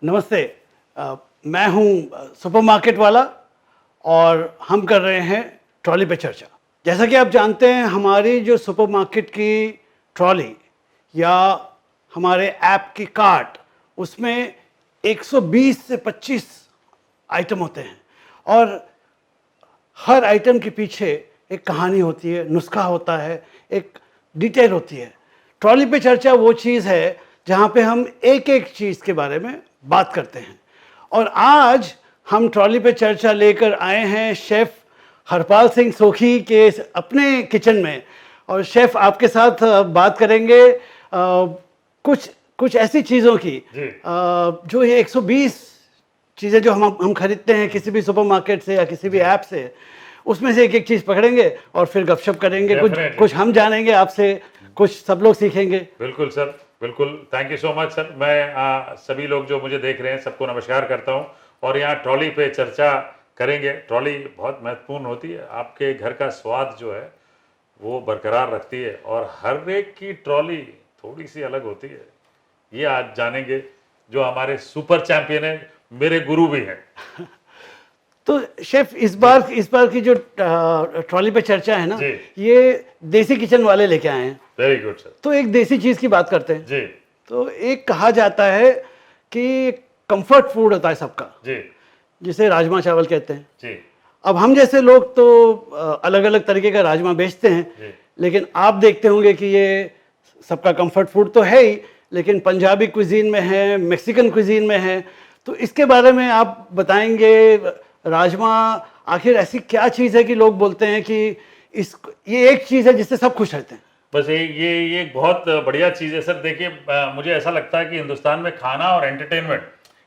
नमस्ते। मैं हूं सुपरमार्केट वाला और हम कर रहे हैं ट्रॉली पे चर्चा। जैसा कि आप जानते हैं, हमारी जो सुपरमार्केट की ट्रॉली या हमारे ऐप की कार्ट, उसमें 120 से 25 आइटम होते हैं और हर आइटम के पीछे एक कहानी होती है, नुस्खा होता है, एक डिटेल होती है। ट्रॉली पे चर्चा वो चीज़ है जहाँ पे हम एक एक चीज़ के बारे में बात करते हैं। और आज हम ट्रॉली पे चर्चा लेकर आए हैं शेफ़ हरपाल सिंह सोखी के अपने किचन में। और शेफ़ आपके साथ बात करेंगे कुछ कुछ ऐसी चीज़ों की जो ये 120 चीज़ें जो हम खरीदते हैं किसी भी सुपरमार्केट से या किसी भी ऐप से, उसमें से एक एक चीज़ पकड़ेंगे और फिर गपशप करेंगे। कुछ हम जानेंगे आपसे, कुछ सब लोग सीखेंगे। बिल्कुल सर, बिल्कुल। Thank you so much sir. मैं सभी लोग जो मुझे देख रहे हैं सबको नमस्कार करता हूं और यहाँ ट्रॉली पे चर्चा करेंगे। ट्रॉली बहुत महत्वपूर्ण होती है, आपके घर का स्वाद जो है वो बरकरार रखती है और हर एक की ट्रॉली थोड़ी सी अलग होती है। ये आज जानेंगे जो हमारे सुपर चैंपियन है, मेरे गुरु भी हैं। तो शेफ, इस बार की जो ट्रॉली पे चर्चा है ना, ये देसी किचन वाले लेके आए हैं। Very good sir. तो एक देसी चीज की बात करते हैं जी। तो एक कहा जाता है कि कंफर्ट फूड होता है सबका जी, जिसे राजमा चावल कहते हैं जी। अब हम जैसे लोग तो अलग अलग तरीके का राजमा बेचते हैं जी। लेकिन आप देखते होंगे कि ये सबका कंफर्ट फूड तो है ही, लेकिन पंजाबी क्विजीन में है, मेक्सिकन क्विजीन में है। तो इसके बारे में आप बताएंगे, राजमा आखिर ऐसी क्या चीज़ है कि लोग बोलते हैं कि ये एक चीज़ है जिससे सब खुश रहते हैं। बस ये बहुत बढ़िया चीज़ है सर। देखिए, मुझे ऐसा लगता है कि हिंदुस्तान में खाना और एंटरटेनमेंट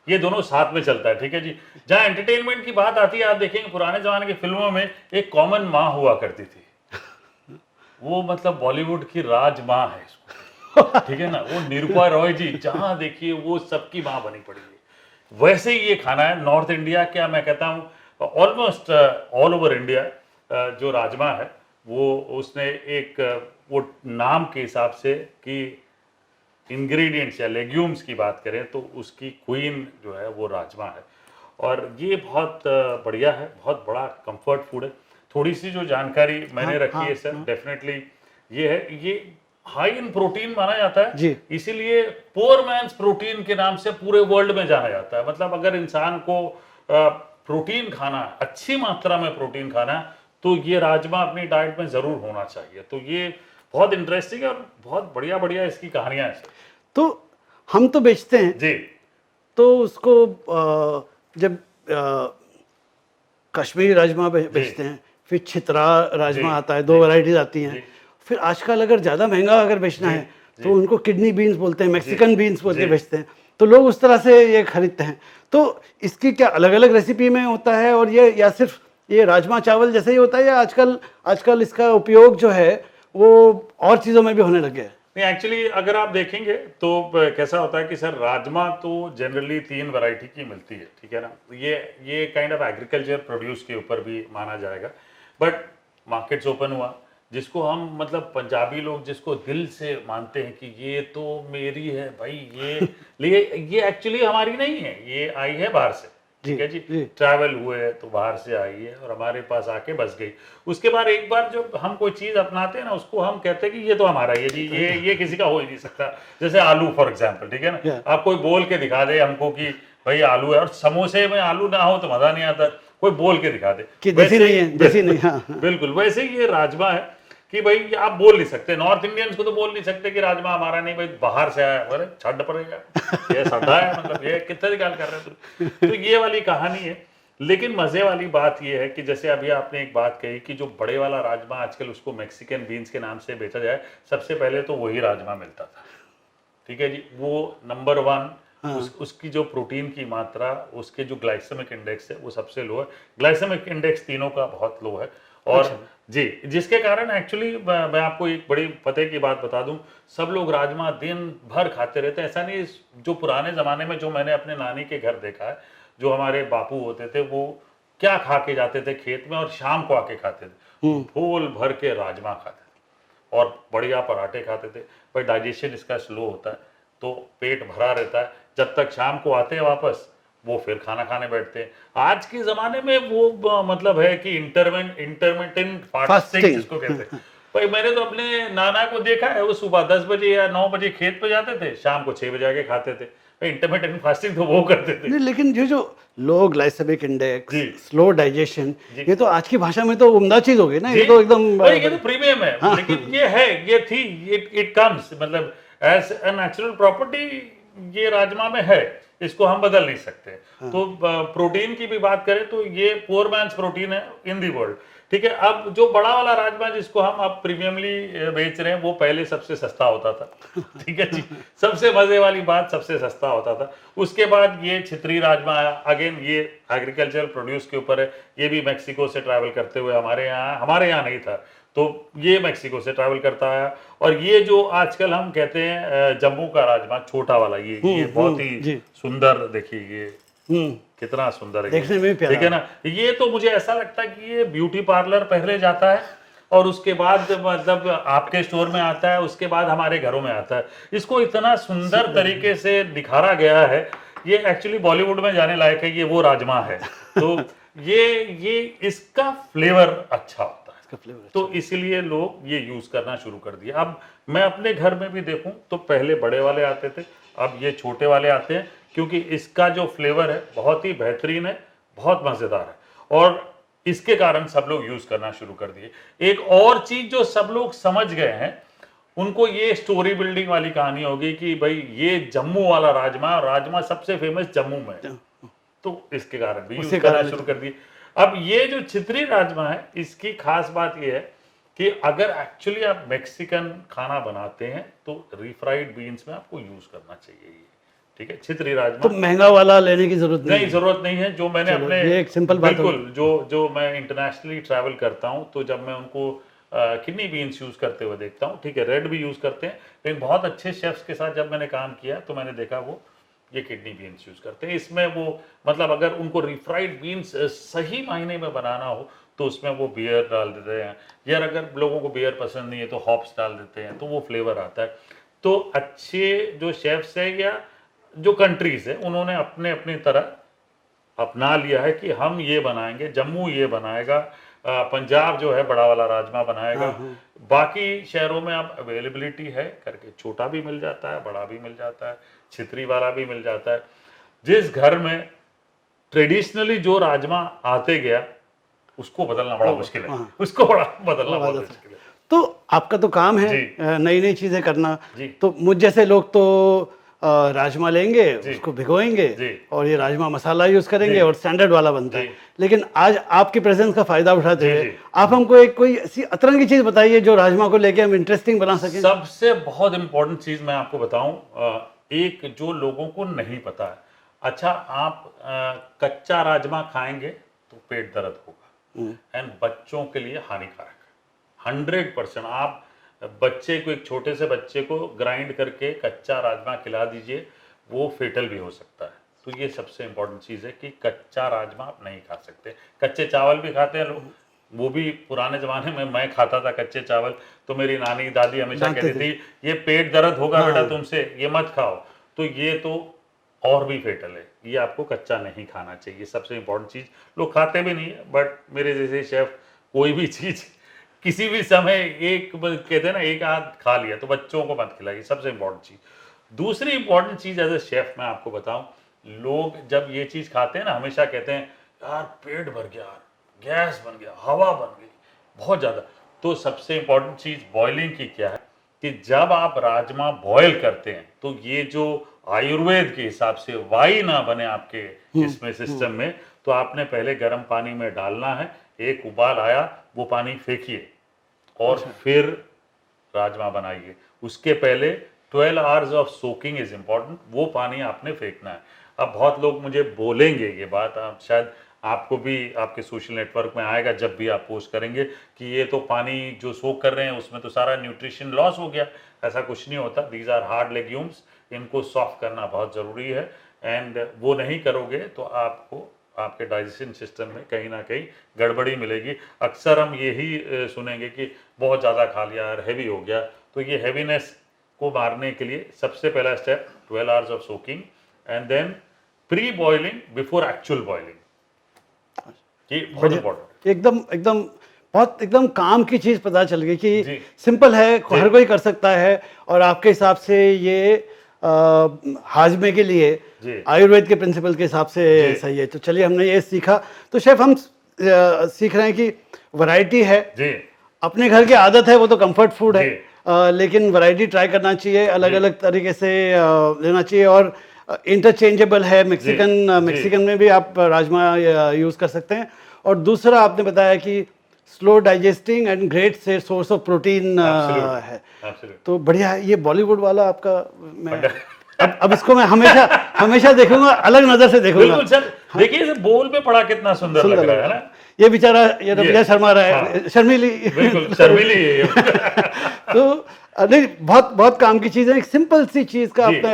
ये दोनों साथ में चलता है, ठीक है जी। जहाँ एंटरटेनमेंट की बात आती है, आप देखेंगे पुराने ज़माने की फिल्मों में एक कॉमन माँ हुआ करती थी, वो मतलब बॉलीवुड की राज माँ है इसको, ठीक है ना, वो निरूपा रॉय जी। जहाँ देखिए वो सबकी माँ बनी पड़ी है। वैसे ही ये खाना है नॉर्थ इंडिया, क्या मैं कहता हूँ ऑलमोस्ट ऑल ओवर इंडिया, जो राजमा है वो उसने एक वो नाम के हिसाब से कि इंग्रेडिएंट्स या लेग्यूम्स की बात करें तो उसकी क्वीन जो है वो राजमा है। और ये बहुत बढ़िया है, बहुत बड़ा कंफर्ट फूड है। थोड़ी सी जो जानकारी मैंने रखी है सर, डेफिनेटली ये है, ये हाई इन प्रोटीन माना जाता है, इसीलिए पोर मैन्स प्रोटीन के नाम से पूरे वर्ल्ड में जाना जाता है। मतलब अगर इंसान को प्रोटीन खाना, अच्छी मात्रा में प्रोटीन खाना, तो ये राजमा अपनी डाइट में जरूर होना चाहिए। तो ये बहुत इंटरेस्टिंग है और बहुत बढ़िया बढ़िया इसकी कहानियां हैं। तो हम तो बेचते हैं जी, तो उसको जब कश्मीरी राजमा बेचते हैं, फिर छितरा राजमा आता है, 2 वैरायटीज आती हैं। फिर आजकल अगर ज़्यादा महंगा अगर बेचना है तो उनको किडनी बीन्स बोलते हैं, मैक्सिकन बीन्स बोल के बेचते हैं। तो लोग उस तरह से ये खरीदते हैं। तो इसकी क्या अलग अलग रेसिपी में होता है, और ये या सिर्फ ये राजमा चावल जैसे ही होता है, या आजकल इसका उपयोग जो है वो और चीज़ों में भी होने लग गया है? नहीं, एक्चुअली अगर आप देखेंगे तो कैसा होता है कि सर राजमा तो जनरली 3 वैरायटी की मिलती है, ठीक है ना। ये काइंड ऑफ एग्रीकल्चर प्रोड्यूस के ऊपर भी माना जाएगा। बट मार्केट्स ओपन हुआ, जिसको हम मतलब पंजाबी लोग जिसको दिल से मानते हैं कि ये तो मेरी है भाई, ये एक्चुअली हमारी नहीं है, ये आई है बाहर से, ठीक है जी। ट्रैवल हुए तो बाहर से आई है और हमारे पास आके बस गई। उसके बाद एक बार जब हम कोई चीज अपनाते हैं ना, उसको हम कहते हैं कि ये तो हमारा ही है जी, ये किसी का हो ही नहीं सकता। जैसे आलू फॉर एग्जाम्पल, ठीक है ना, आप कोई बोल के दिखा दे हमको कि भाई आलू है, और समोसे में आलू ना हो तो मजा नहीं आता, कोई बोल के दिखा दे कि देसी नहीं है, देसी नहीं। हाँ। बिल्कुल वैसे ही ये राजमा है कि भाई आप बोल नहीं सकते, नॉर्थ इंडियंस को तो बोल नहीं सकते कि राजमा हमारा नहीं, भाई बाहर से आया, अरे छड़ पड़ेगा, ये साडा है, मतलब ये कितने गाल कर रहे हैं तो ये वाली कहानी है। लेकिन मजे वाली बात ये है कि जैसे अभी आपने एक बात कही कि जो बड़े वाला राजमा आजकल उसको मैक्सिकन बीन्स के नाम से बेचा जाए, सबसे पहले तो वही राजमा मिलता था, ठीक है जी। वो नंबर 1, उसकी जो प्रोटीन की मात्रा, उसके जो ग्लाइसेमिक इंडेक्स है वो सबसे लो है। ग्लाइसेमिक इंडेक्स तीनों का बहुत लो है। और जी, जिसके कारण एक्चुअली मैं आपको एक बड़ी पते की बात बता दूं, सब लोग राजमा दिन भर खाते रहते हैं। ऐसा नहीं, जो पुराने ज़माने में जो मैंने अपने नानी के घर देखा है, जो हमारे बापू होते थे वो क्या खा के जाते थे खेत में और शाम को आके खाते थे, भूल भर के राजमा खाते थे और बढ़िया पराठे खाते थे। भाई डाइजेशन इसका स्लो होता है तो पेट भरा रहता है, जब तक शाम को आते हैं वापस वो फिर खाना खाने बैठते हैं। आज के ज़माने में वो मतलब है कि इंटरमिटेंट फास्टिंग फास्टिंग जिसको कहते हैं। भाई मैंने तो अपने नाना को देखा है, वो सुबह 10 बजे या 9 बजे खेत पे जाते थे, शाम को 6 बजे आके खाते थे। भाई इंटरमिटेंट फास्टिंग तो वो करते थे। नहीं, लेकिन ये जो लो ग्लाइसेमिक इंडेक्स, जी स्लो डाइजेशन, जी ये तो आज की भाषा में तो उम्दा चीज हो गई ना, ये जी तो एकदम भाई ये तो प्रीमियम है, हाँ। लेकिन ये है, ये थी, इट कम्स मतलब एज अ नेचुरल प्रॉपर्टी, ये राजमा में है, इसको हम बदल नहीं सकते। तो प्रोटीन की भी बात करें तो ये पोर मैन्स प्रोटीन है इन दी वर्ल्ड, ठीक है। अब जो बड़ा वाला राजमा जिसको हम अब प्रीमियमली बेच रहे हैं, वो पहले सबसे सस्ता होता था, ठीक है जी। सबसे मजे वाली बात, सबसे सस्ता होता था। उसके बाद ये छितरी राजमा आया, अगेन ये एग्रीकल्चर प्रोड्यूस के ऊपर है, ये भी मैक्सिको से ट्रैवल करते हुए हमारे यहाँ नहीं था, तो ये मैक्सिको से ट्रैवल करता है। और ये जो आजकल हम कहते हैं जम्मू का राजमा, छोटा वाला, ये बहुत ही जी। सुंदर, देखिए ये कितना सुंदर है, देखने में भी प्यारा ठीक है ना। ये तो मुझे ऐसा लगता है कि ये ब्यूटी पार्लर पहले जाता है और उसके बाद मतलब आपके स्टोर में आता है, उसके बाद हमारे घरों में आता है। इसको इतना सुंदर तरीके से निखारा गया है, ये एक्चुअली बॉलीवुड में जाने लायक है, ये वो राजमा है। तो ये इसका फ्लेवर अच्छा होता है, इसका फ्लेवर तो इसलिए लोग ये यूज करना शुरू कर दिया। अब मैं अपने घर में भी देखूं तो पहले बड़े वाले आते थे, अब ये छोटे वाले आते हैं, क्योंकि इसका जो फ्लेवर है बहुत ही बेहतरीन है, बहुत मजेदार है, और इसके कारण सब लोग यूज करना शुरू कर दिए। एक और चीज जो सब लोग समझ गए हैं, उनको ये स्टोरी बिल्डिंग वाली कहानी होगी कि भाई ये जम्मू वाला राजमा, राजमा सबसे फेमस जम्मू में है, तो इसके कारण भी यूज करना शुरू कर दिए। अब ये जो छितरी राजमा है, इसकी खास बात ये है कि अगर एक्चुअली आप मैक्सिकन खाना बनाते हैं तो रिफ्राइड बीन्स में आपको यूज करना चाहिए ये, ठीक है। छितरी राजमा तो महंगा वाला लेने की जरूरत नहीं, जरूरत नहीं है। जो मैंने अपने ये एक सिंपल बात बिल्कुल जो मैं इंटरनेशनली ट्रैवल करता हूँ, तो जब मैं उनको किडनी बीन्स यूज करते हुए देखता हूँ, ठीक है, रेड भी यूज करते हैं, लेकिन बहुत अच्छे शेफ्स के साथ जब मैंने काम किया तो मैंने देखा वो ये किडनी बीन्स यूज करते हैं। इसमें वो मतलब अगर उनको रिफ्राइड बीन्स सही मायने में बनाना हो तो उसमें वो बियर डाल देते हैं, यार अगर लोगों को बियर पसंद नहीं है तो हॉप्स डाल देते हैं, तो वो फ्लेवर आता है। तो अच्छे जो शेफ्स है या जो कंट्रीज है, उन्होंने अपने अपनी तरह अपना लिया है कि हम ये बनाएंगे, जम्मू ये बनाएगा, पंजाब जो है बड़ा वाला राजमा बनाएगा। बाकी शहरों में अब अवेलेबिलिटी है करके छोटा भी मिल जाता है, बड़ा भी मिल जाता है, छितरी वाला भी मिल जाता है। जिस घर में ट्रेडिशनली जो राजमा आते गया, उसको बदलना बड़ा मुश्किल है, उसको बड़ा बदलना बहुत मुश्किल है। तो आपका तो काम है नई नई चीजें करना, तो मुझ जैसे लोग तो राजमा लेंगे, उसको भिगोएंगे और ये राजमा मसाला यूज करेंगे और स्टैंडर्ड वाला बनता है। लेकिन आज आपकी प्रेजेंस का फायदा उठाते हुए आप हमको एक कोई ऐसी अतरंगी चीज बताइए जो राजमा को लेके हम इंटरेस्टिंग बना सकें। सबसे बहुत इंपॉर्टेंट चीज मैं आपको बताऊं, एक जो लोगों को नहीं पता है, अच्छा आप कच्चा राजमा खाएंगे तो पेट दर्द होगा, एंड बच्चों के लिए हानिकारक है 100%। आप बच्चे को, एक छोटे से बच्चे को ग्राइंड करके कच्चा राजमा खिला दीजिए, वो फेटल भी हो सकता है। तो ये सबसे इंपॉर्टेंट चीज़ है कि कच्चा राजमा आप नहीं खा सकते। कच्चे चावल भी खाते हैं लोग, वो भी पुराने ज़माने में मैं खाता था कच्चे चावल, तो मेरी नानी दादी हमेशा कहती थी ये पेट दर्द होगा बेटा तुमसे, ये मत खाओ। तो ये तो और भी फेटल है, ये आपको कच्चा नहीं खाना चाहिए, सबसे इंपॉर्टेंट चीज़। लोग खाते भी नहीं है, बट मेरे जैसे शेफ कोई भी चीज़ किसी भी समय एक कहते हैं ना, एक आध खा लिया, तो बच्चों को मत खिलाइए, सबसे इंपॉर्टेंट चीज। दूसरी इंपॉर्टेंट चीज एज ए शेफ मैं आपको बताऊं, लोग जब ये चीज खाते हैं ना, हमेशा कहते हैं यार पेट भर गया, गैस बन गया, हवा बन गई बहुत ज्यादा। तो सबसे इंपॉर्टेंट चीज बॉइलिंग की क्या है कि जब आप राजमा बॉयल करते हैं तो ये जो आयुर्वेद के हिसाब से वाई ना बने आपके इसमें सिस्टम में, तो आपने पहले गर्म पानी में डालना है, एक उबाल आया वो पानी फेंकिए और फिर राजमा बनाइए। उसके पहले 12 hours of soaking is important, वो पानी आपने फेंकना है। अब बहुत लोग मुझे बोलेंगे ये बात, आप शायद आपको भी आपके सोशल नेटवर्क में आएगा जब भी आप पोस्ट करेंगे कि ये तो पानी जो सोक कर रहे हैं उसमें तो सारा न्यूट्रिशन लॉस हो गया। ऐसा कुछ नहीं होता, दीज आर हार्ड लेग्यूम्स, इनको सॉफ्ट करना बहुत ज़रूरी है, एंड वो नहीं करोगे तो आपको आपके डाइजेशन सिस्टम में कहीं ना कहीं गड़बड़ी मिलेगी। अक्सर हम यही सुनेंगे कि बहुत ज़्यादा खा लिया यार, हैवी हो गया। तो ये हैवीनेस को मारने के लिए सबसे पहला step 12 hours of soaking, and then pre boiling before actual boiling, ये बहुत इंपॉर्टेंट। एकदम एकदम बहुत एकदम काम की चीज पता चल गई जी। कि सिंपल है, हर कोई कर सकता है, और आपके हिसाब से ये हाजमे के लिए जी। आयुर्वेद के प्रिंसिपल के हिसाब से जी। सही है। तो चलिए हमने ये सीखा। तो शेफ हम सीख रहे हैं कि वैरायटी है, जी अपने घर की आदत है, वो तो कंफर्ट फूड है, जी। लेकिन वैरायटी ट्राई करना चाहिए, अलग जी। अलग तरीके से लेना चाहिए, और इंटरचेंजेबल है। मैक्सिकन में भी आप राजमा यूज़ कर सकते हैं। और दूसरा आपने बताया कि स्लो डाइजेस्टिंग एंड ग्रेट से सोर्स ऑफ प्रोटीन है। Absolutely. तो बढ़िया है ये बॉलीवुड वाला आपका। मैं अब इसको मैं हमेशा हमेशा देखूंगा, अलग नजर से देखूंगा। बिल्कुल सर, देखिए इसे बोल पे पड़ा कितना सुंदर लग रहा है ना। ये बेचारा ये रबिया शर्मा रहा है, हाँ। शर्मीली। बिल्कुल शर्मीली है ये। तो नहीं, बहुत बहुत काम की चीज़ है। एक सिंपल सी चीज़ का जी।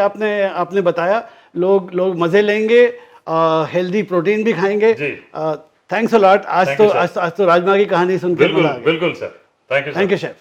आपने बताया, लोग मज़े लेंगे, हेल्दी प्रोटीन भी खाएंगे। जी। Thanks a lot. आज Thank तो you, sir. आज तो राजमा की कहानी सुन के बिल्कुल मजा आ गया। बिल्कुल sir, thank you thank you chef.